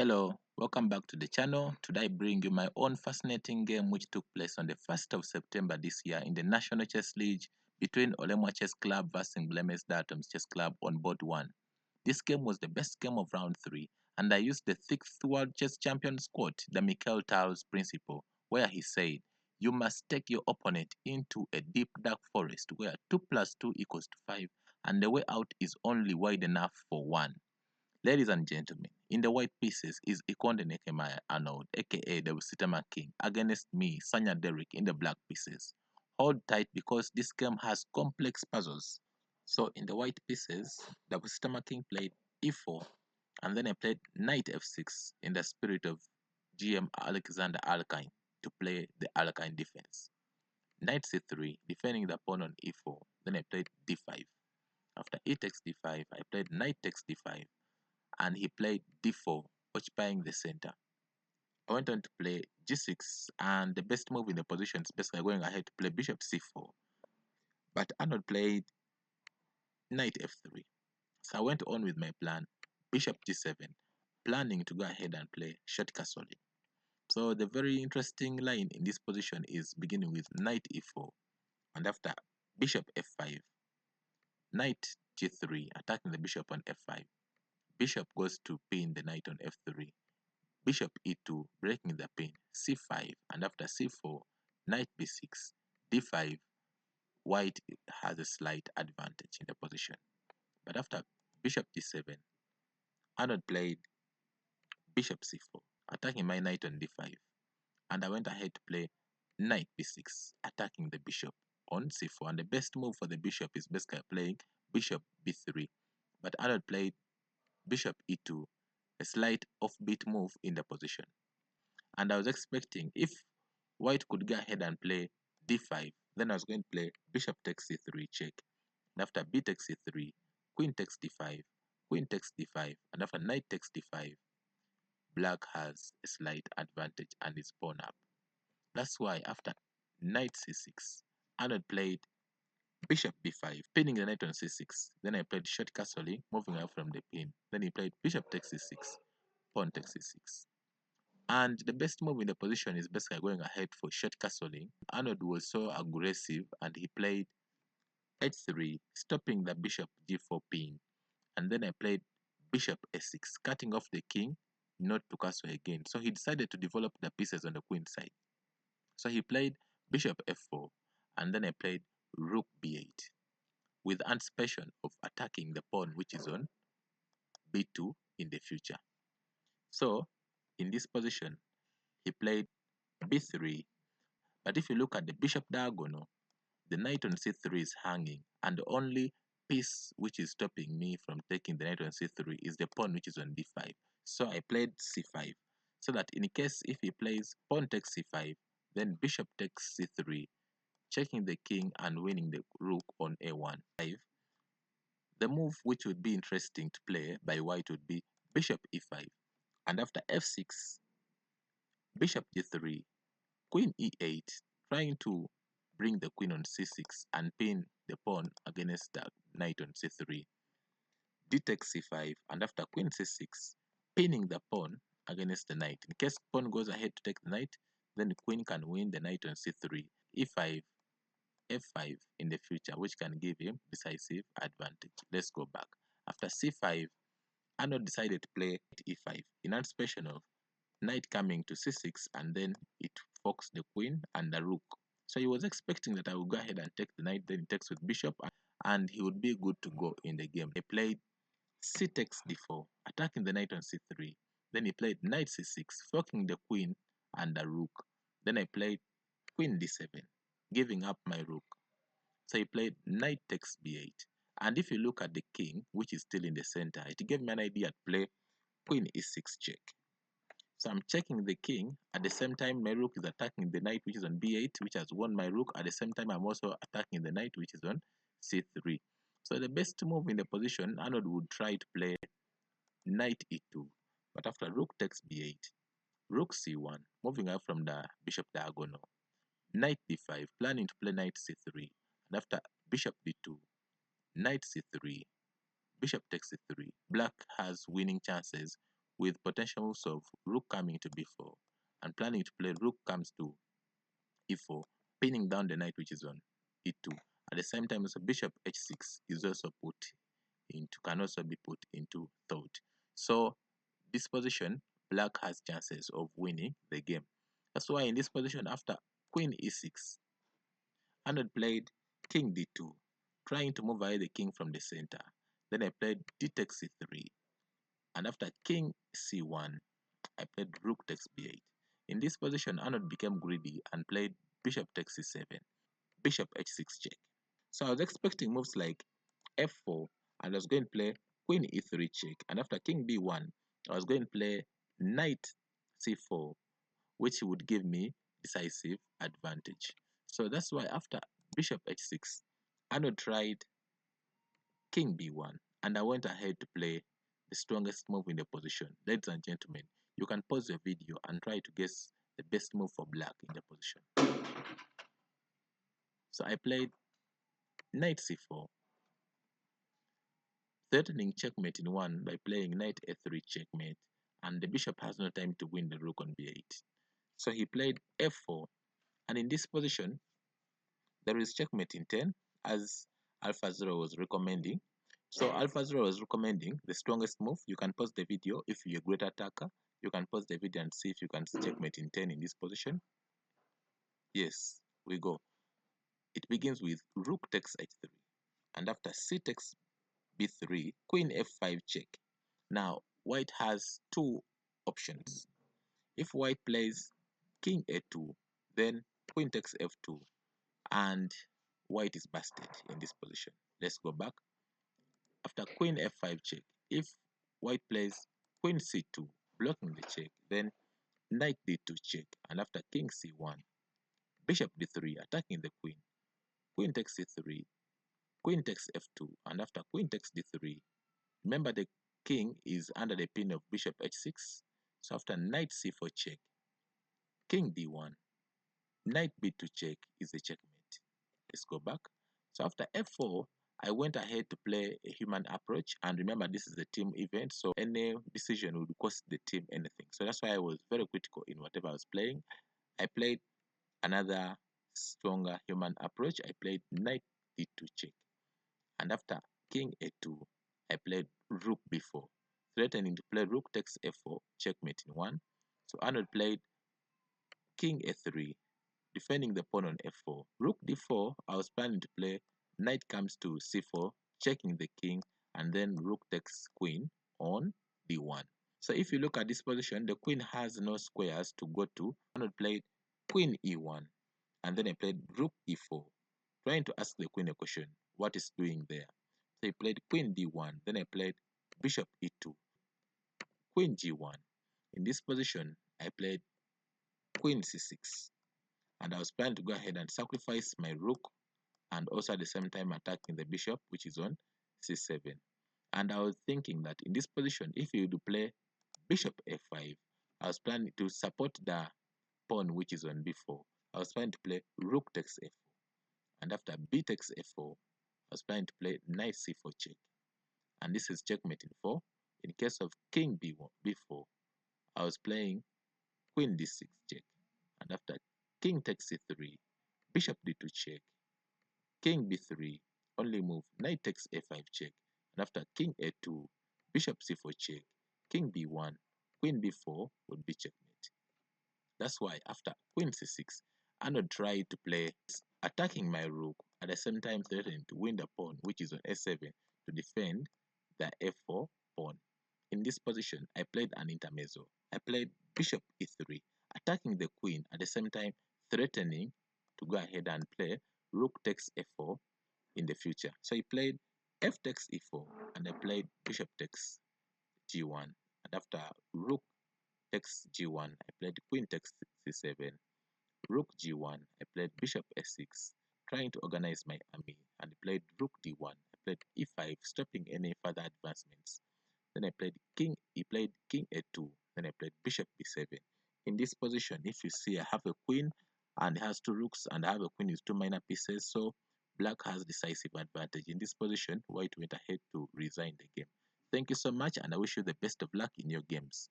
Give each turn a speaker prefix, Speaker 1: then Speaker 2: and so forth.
Speaker 1: Hello, welcome back to the channel. Today I bring you my own fascinating game which took place on the 1st of September this year in the National Chess League between Olemwa Chess Club versus Blemes Datums Chess Club on board 1. This game was the best game of round 3 and I used the 6th World Chess Champions quote, the Mikhail principle, where he said, "You must take your opponent into a deep dark forest where 2 plus 2 equals to 5 and the way out is only wide enough for 1. Ladies and gentlemen, in the white pieces is Ikonde Nehemiah Arnold, aka the Wisitama King, against me, Sanya Derrick, in the black pieces. Hold tight because this game has complex puzzles. So in the white pieces, the Wisitama King played e4, and then I played knight f6 in the spirit of GM Alexander Alkine to play the Alkine defense. Knight c3, defending the pawn on e4, then I played d5. After e takes d5, I played knight takes d5, and he played d4, occupying the center. I went on to play g6, and the best move in the position is basically going ahead to play bishop c4. But Arnold played knight f3. So I went on with my plan, bishop g7, planning to go ahead and play short castling. So the very interesting line in this position is beginning with knight e4, and after bishop f5, knight g3, attacking the bishop on f5. Bishop goes to pin the knight on f3. Bishop e2, breaking the pin, c5, and after c4, knight b6, d5, white has a slight advantage in the position. But after bishop d7, Arnold played bishop c4, attacking my knight on d5, and I went ahead to play knight b6, attacking the bishop on c4, and the best move for the bishop is basically playing bishop b3, but Arnold played bishop e2, a slight offbeat move in the position. And I was expecting if white could go ahead and play d5, then I was going to play bishop takes c3 check, and after b takes c3, queen takes d5, queen takes d5, and after knight takes d5, black has a slight advantage and is pawn up. That's why after knight c6, Arnold played bishop b5, pinning the knight on c6. Then I played short castling, moving out from the pin. Then he played bishop takes c6, pawn takes c6. And the best move in the position is basically going ahead for short castling. Arnold was so aggressive and he played h3, stopping the bishop g4 pin. And then I played bishop a6, cutting off the king, not to castle again. So he decided to develop the pieces on the queen side. So he played bishop f4, and then I played rook b8, with anticipation of attacking the pawn which is on b2 in the future. So in this position, he played b3, but if you look at the bishop diagonal, the knight on c3 is hanging, and the only piece which is stopping me from taking the knight on c3 is the pawn which is on d5. So I played c5, so that in case if he plays pawn takes c5, then bishop takes c3, checking the king and winning the rook on a1. The move which would be interesting to play by white would be bishop e5, and after f6, bishop g3, queen e8, trying to bring the queen on c6 and pin the pawn against the knight on c3. D takes c5, and after queen c6, pinning the pawn against the knight. In case pawn goes ahead to take the knight, then the queen can win the knight on c3, e5, f5 in the future, which can give him decisive advantage. Let's go back. After c5, Arnold decided to play e5 in anticipation of knight coming to c6, and then it forks the queen and the rook. So he was expecting that I would go ahead and take the knight, then he takes with bishop, and he would be good to go in the game. He played c takes d4, attacking the knight on c3. Then he played knight c6, forking the queen and the rook. Then I played queen d7, giving up my rook. So he played knight takes b8. And if you look at the king, which is still in the center, it gave me an idea to play queen e6 check. So I'm checking the king. At the same time, my rook is attacking the knight which is on b8, which has won my rook. At the same time, I'm also attacking the knight which is on c3. So the best move in the position, Arnold would try to play knight e2. But after rook takes b8, rook c1, moving out from the bishop diagonal, knight d5, planning to play knight c3. And after bishop d2, knight c3, bishop takes c3. Black has winning chances with potential moves of rook coming to b4 and planning to play rook comes to e4, pinning down the knight which is on e2. At the same time, also bishop h6 is also can also be put into thought. So this position, black has chances of winning the game. That's why in this position, after queen e6, Arnold played king d2, trying to move away the king from the center. Then I played d takes c3, and after king c1, I played rook takes b8. In this position, Arnold became greedy and played bishop takes c7, bishop h6 check. So I was expecting moves like f4, and I was going to play queen e3 check, and after king b1, I was going to play knight c4, which would give me decisive advantage. So that's why after bishop h6, Arnold tried king b1, and I went ahead to play the strongest move in the position. Ladies and gentlemen, you can pause the video and try to guess the best move for black in the position. So I played knight c4, threatening checkmate in one by playing knight a3 checkmate, and the bishop has no time to win the rook on b8. So he played f4, and in this position, there is checkmate in 10, as Alpha Zero was recommending. So Alpha Zero was recommending the strongest move. You can pause the video if you're a great attacker. You can pause the video and see if you can see checkmate in 10 in this position. Yes, we go. It begins with rook takes h3, and after c takes b3, queen f5 check. Now, white has two options. If white plays king a2, then queen takes f2, and white is busted in this position. Let's go back. After queen f5 check, if white plays queen c2, blocking the check, then knight d2 check, and after king c1, bishop d3, attacking the queen, queen takes c3, queen takes f2, and after queen takes d3, remember the king is under the pin of bishop h6, so after knight c4 check, king d1, knight b2 check is a checkmate. Let's go back. So after f4, I went ahead to play a human approach, and remember this is a team event, so any decision would cost the team anything. So that's why I was very critical in whatever I was playing. I played another stronger human approach. I played knight d2 check, and after king a2, I played rook b4, threatening to play rook takes f4, checkmate in 1. So Arnold played king a3, defending the pawn on f4. Rook d4, I was planning to play knight comes to c4, checking the king, and then rook takes queen on d1. So if you look at this position, the queen has no squares to go to. Arnold played queen e1, and then I played rook e4, trying to ask the queen a question, what is doing there? So he played queen d1, then I played bishop e2, queen g1. In this position, I played queen c6, and I was planning to go ahead and sacrifice my rook and also at the same time attacking the bishop, which is on c7. And I was thinking that in this position, if you do play bishop f5, I was planning to support the pawn which is on b4. I was planning to play rook takes f4, and after b takes f4, I was planning to play knight c4 check, and this is checkmate in 4. In case of king b1 b4, I was playing queen d6 check, and after king takes c3, bishop d2 check, king b3, only move knight takes a5 check, and after king a2, bishop c4 check, king b1, queen b4 would be checkmate. That's why after queen c6, Arnold tried to play attacking my rook, at the same time threatening to win the pawn which is on a7 to defend the f4 pawn. In this position, I played an intermezzo. I played bishop e3, attacking the queen, at the same time threatening to go ahead and play rook takes f4 in the future. So he played f takes e4, and I played bishop takes g1. And after rook takes g1, I played queen takes c7, rook g1, I played bishop s6, trying to organize my army, and played rook d1. I played e5, stopping any further advancements. Then I played he played king a2, then I played bishop b7. In this position, if you see, I have a queen and it has two rooks, and I have a queen with two minor pieces, so black has decisive advantage. In this position, white went ahead to resign the game. Thank you so much, and I wish you the best of luck in your games.